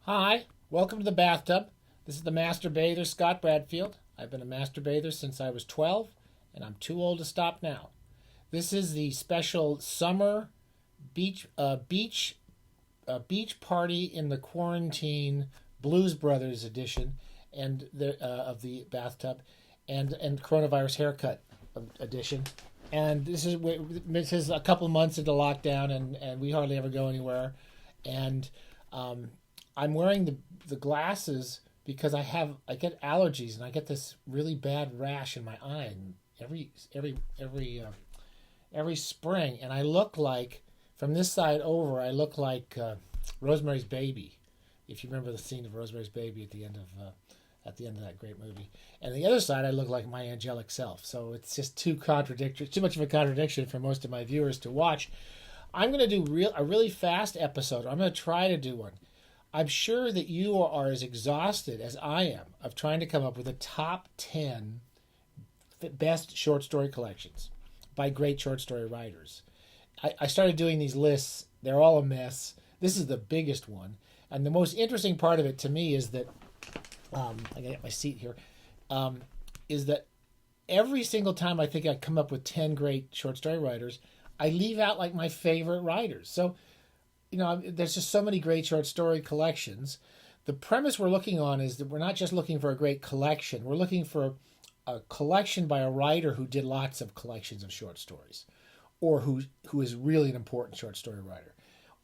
Hi, welcome to the Bathtub. This is the Master Bather, Scott Bradfield. I've been a Master Bather since I was 12, and I'm too old to stop now. This is the special summer beach party in the quarantine Blues Brothers edition of the Bathtub, and coronavirus haircut edition. And this is a couple months into lockdown, and we hardly ever go anywhere. And I'm wearing the glasses because I get allergies, and I get this really bad rash in my eye every spring, and I look like, from this side over, I look like Rosemary's Baby, if you remember the scene of Rosemary's Baby at the end of that great movie. And the other side, I look like my angelic self. So it's just too much of a contradiction for most of my viewers to watch. I'm going to do a really fast episode. I'm going to try to do one. I'm sure that you are as exhausted as I am of trying to come up with a top 10 best short story collections by great short story writers. I started doing these lists. They're all a mess. This is the biggest one. And the most interesting part of it to me is that, I gotta get my seat here, is that every single time I think I come up with 10 great short story writers, I leave out like my favorite writers. So, there's just so many great short story collections. The premise we're looking on is that we're not just looking for a great collection. We're looking for a collection by a writer who did lots of collections of short stories, or who is really an important short story writer,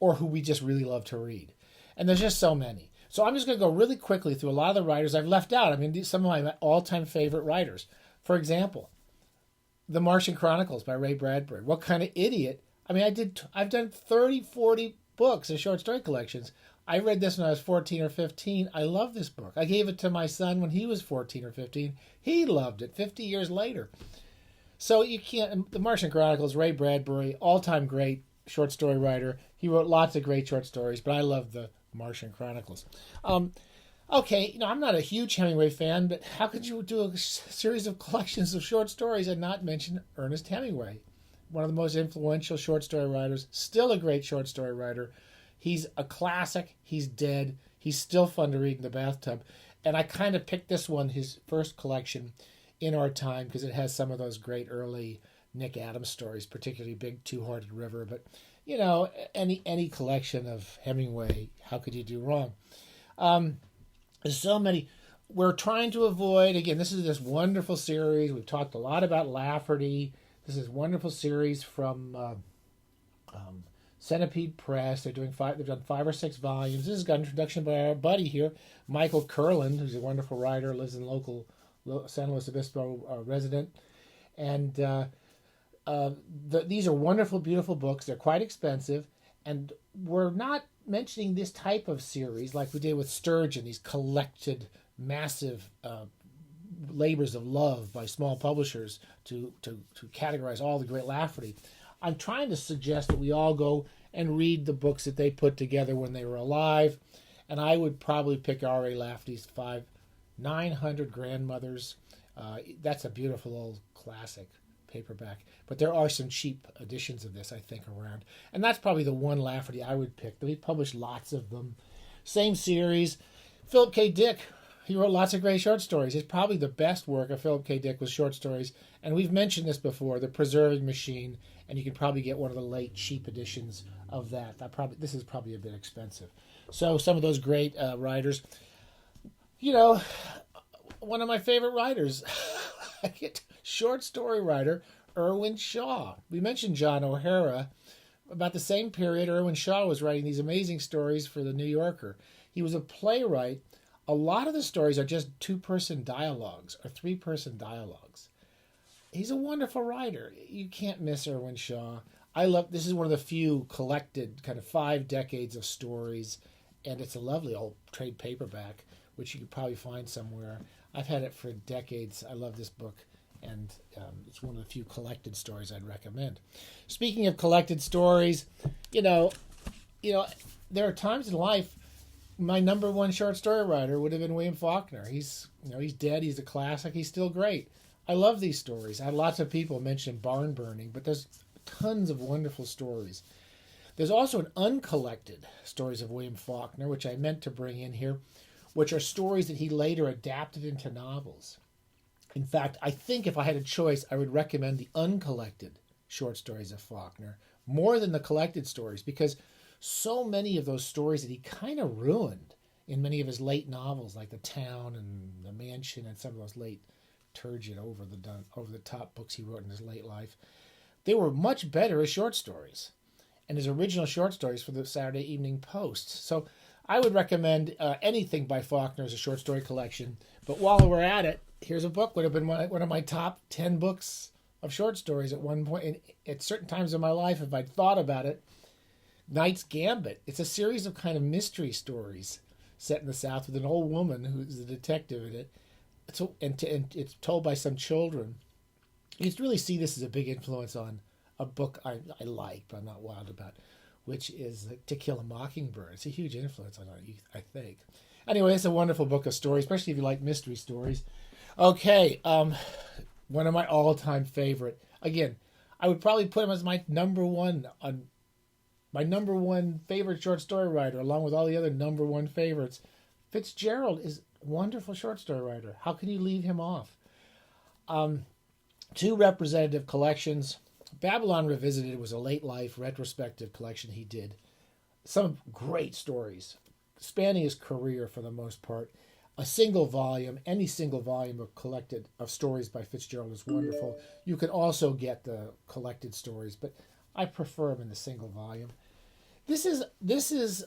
or who we just really love to read. And there's just so many. So I'm just going to go really quickly through a lot of the writers I've left out. I mean, some of my all-time favorite writers. For example, The Martian Chronicles by Ray Bradbury. What kind of idiot? I mean, I've done 30, 40 books of short story collections. I read this when I was 14 or 15. I love this book. I gave it to my son when he was 14 or 15. He loved it 50 years later. So you can't... The Martian Chronicles, Ray Bradbury, all-time great short story writer. He wrote lots of great short stories, but I love the Martian Chronicles. Okay, I'm not a huge Hemingway fan, but how could you do a series of collections of short stories and not mention Ernest Hemingway? One of the most influential short story writers, still a great short story writer. He's a classic. He's dead. He's still fun to read in the bathtub. And I kind of picked this one, his first collection, In Our Time, because it has some of those great early Nick Adams stories, particularly Big Two-Hearted River. But, any collection of Hemingway, how could you do wrong? There's so many. We're trying to avoid, again, this is this wonderful series. We've talked a lot about Lafferty. This is a wonderful series from Centipede Press. They've done 5 or 6 volumes. This has got an introduction by our buddy here, Michael Kurland, who's a wonderful writer, lives in local San Luis Obispo resident. And these are wonderful, beautiful books. They're quite expensive. And we're not mentioning this type of series like we did with Sturgeon, these collected, massive labors of love by small publishers to categorize all the great Lafferty. I'm trying to suggest that we all go and read the books that they put together when they were alive, and I would probably pick R.A. Lafferty's 900 Grandmothers. That's a beautiful old classic paperback, but there are some cheap editions of this, I think, around, and that's probably the one Lafferty I would pick. He published lots of them. Same series, Philip K. Dick. He wrote lots of great short stories. It's probably the best work of Philip K. Dick was short stories. And we've mentioned this before, The Preserving Machine, and you can probably get one of the late cheap editions of that. This is probably a bit expensive. So some of those great writers. One of my favorite writers, short story writer, Irwin Shaw. We mentioned John O'Hara. About the same period, Irwin Shaw was writing these amazing stories for The New Yorker. He was a playwright. A lot of the stories are just 2-person dialogues or 3-person dialogues. He's a wonderful writer. You can't miss Irwin Shaw. This is one of the few collected kind of 5 decades of stories, and it's a lovely old trade paperback, which you could probably find somewhere. I've had it for decades. I love this book, and it's one of the few collected stories I'd recommend. Speaking of collected stories, there are times in life. My number one short story writer would have been William Faulkner. He's dead. He's a classic. He's still great. I love these stories. I had lots of people mention barn burning, but there's tons of wonderful stories. There's also an uncollected stories of William Faulkner, which I meant to bring in here, which are stories that he later adapted into novels. In fact, I think if I had a choice, I would recommend the uncollected short stories of Faulkner more than the collected stories, because so many of those stories that he kind of ruined in many of his late novels, like The Town and The Mansion and some of those late turgid over the top books he wrote in his late life, they were much better as short stories, and his original short stories for the Saturday Evening Post. So I would recommend anything by Faulkner as a short story collection. But while we're at it, here's a book would have been one of my top 10 books of short stories at one point, and at certain times in my life, if I'd thought about it. Knight's Gambit. It's a series of kind of mystery stories set in the South with an old woman who's a detective in it. And it's told by some children. You really see this as a big influence on a book I like, but I'm not wild about, which is To Kill a Mockingbird. It's a huge influence on it, I think. Anyway, it's a wonderful book of stories, especially if you like mystery stories. Okay, one of my all-time favorite. Again, I would probably put him as my number one favorite short story writer, along with all the other number one favorites. Fitzgerald is a wonderful short story writer. How can you leave him off? Two representative collections. Babylon Revisited was a late life retrospective collection he did. Some great stories, spanning his career for the most part. A single volume, any single volume of stories by Fitzgerald is wonderful. You can also get the collected stories, but I prefer them in the single volume. This is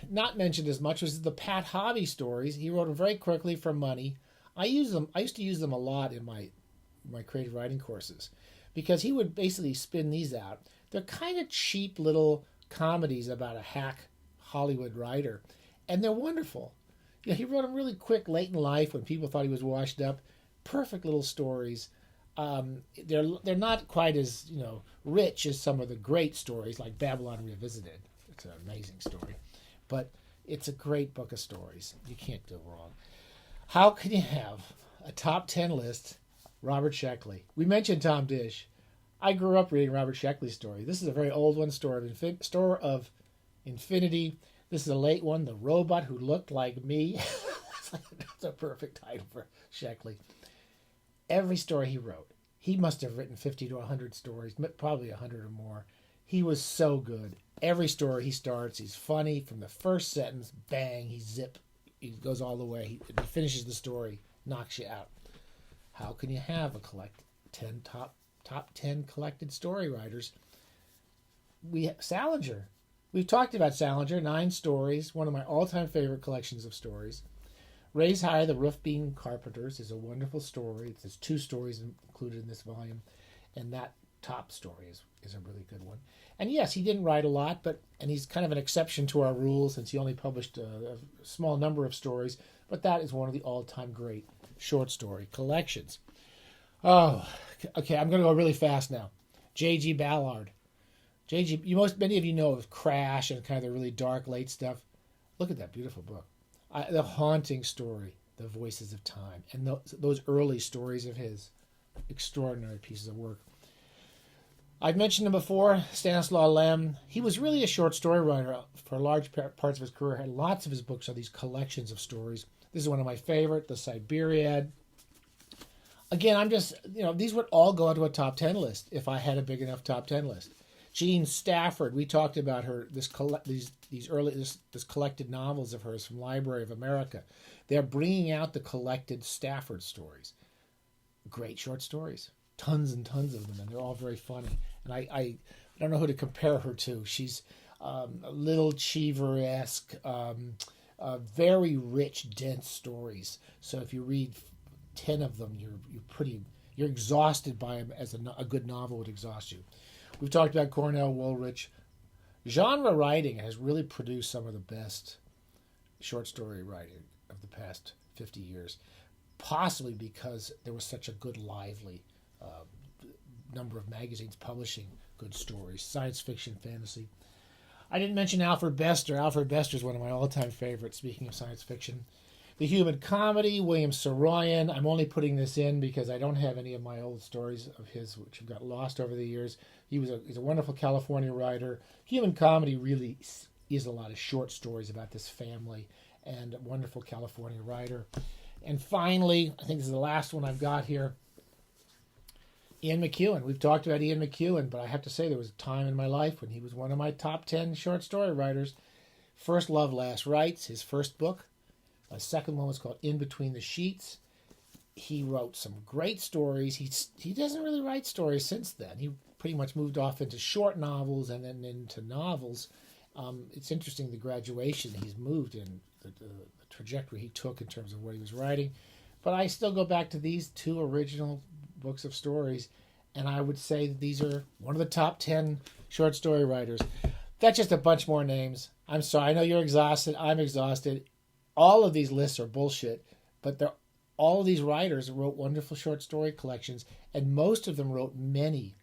not mentioned as much as the Pat Hobby stories. He wrote them very quickly for money. I used to use them a lot in my creative writing courses, because he would basically spin these out. They're kind of cheap little comedies about a hack Hollywood writer, and they're wonderful. You know, he wrote them really quick, late in life, when people thought he was washed up. Perfect little stories. They're not quite as rich as some of the great stories like Babylon Revisited. It's an amazing story, but it's a great book of stories. You can't go wrong. How can you have a top 10 list? Robert Sheckley. We mentioned Tom Dish. I grew up reading Robert Sheckley's story. This is a very old one, Store of Infinity. This is a late one, The Robot Who Looked Like Me. That's a perfect title for Sheckley. Every story he wrote, he must have written 50 to 100 stories, probably 100 or more. He was so good. Every story he starts, he's funny. From the first sentence, bang, he goes all the way. He finishes the story, knocks you out. How can you have a top 10 collected story writers? Salinger. We've talked about Salinger, 9 stories, one of my all-time favorite collections of stories. Raise High, The Roof Beam Carpenters is a wonderful story. There's 2 stories included in this volume, and that top story is a really good one. And yes, he didn't write a lot, and he's kind of an exception to our rules since he only published a small number of stories, but that is one of the all-time great short story collections. Oh, okay, I'm going to go really fast now. J.G. Ballard. Many of you know of Crash and kind of the really dark late stuff. Look at that beautiful book. The Haunting Story, The Voices of Time, and those early stories of his. Extraordinary pieces of work. I've mentioned him before, Stanislaw Lem. He was really a short story writer for large parts of his career. Had lots of his books are these collections of stories. This is one of my favorite, The Siberiad. Again, these would all go into a top 10 list if I had a big enough top 10 list. Jean Stafford, we talked about her, this collected novels of hers from Library of America. They're bringing out the collected Stafford stories. Great short stories. Tons and tons of them, and they're all very funny. And I don't know who to compare her to. She's a little Cheever-esque, very rich, dense stories. So if you read 10 of them, you're exhausted by them as a good novel would exhaust you. We've talked about Cornell Woolrich. Genre writing has really produced some of the best short story writing of the past 50 years, possibly because there was such a good, lively number of magazines publishing good stories, science fiction, fantasy. I didn't mention Alfred Bester. Alfred Bester is one of my all-time favorites, speaking of science fiction. The Human Comedy, William Saroyan. I'm only putting this in because I don't have any of my old stories of his, which have got lost over the years. He's a wonderful California writer. Human Comedy really is a lot of short stories about this family, and a wonderful California writer. And finally, I think this is the last one I've got here, Ian McEwan. We've talked about Ian McEwan, but I have to say there was a time in my life when he was one of my top 10 short story writers. First Love, Last Rites, his first book. The second one was called In Between the Sheets. He wrote some great stories. He doesn't really write stories since then. He pretty much moved off into short novels and then into novels. It's interesting the graduation he's moved in, the trajectory he took in terms of what he was writing. But I still go back to these two original books of stories, and I would say that these are one of the top 10 short story writers. That's just a bunch more names. I'm sorry. I know you're exhausted. I'm exhausted. All of these lists are bullshit, but all of these writers wrote wonderful short story collections, and most of them wrote many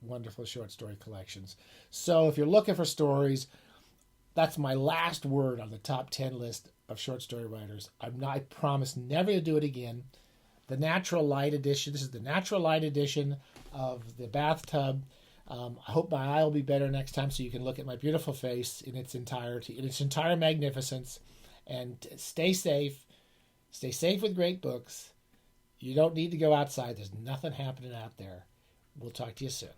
wonderful short story collections. So if you're looking for stories, that's my last word on the top 10 list of short story writers. I promise never to do it again. The Natural Light edition. This is the Natural Light edition of the Bathtub. I hope my eye will be better next time so you can look at my beautiful face in its entirety, in its entire magnificence. And stay safe. Stay safe with great books. You don't need to go outside. There's nothing happening out there. We'll talk to you soon.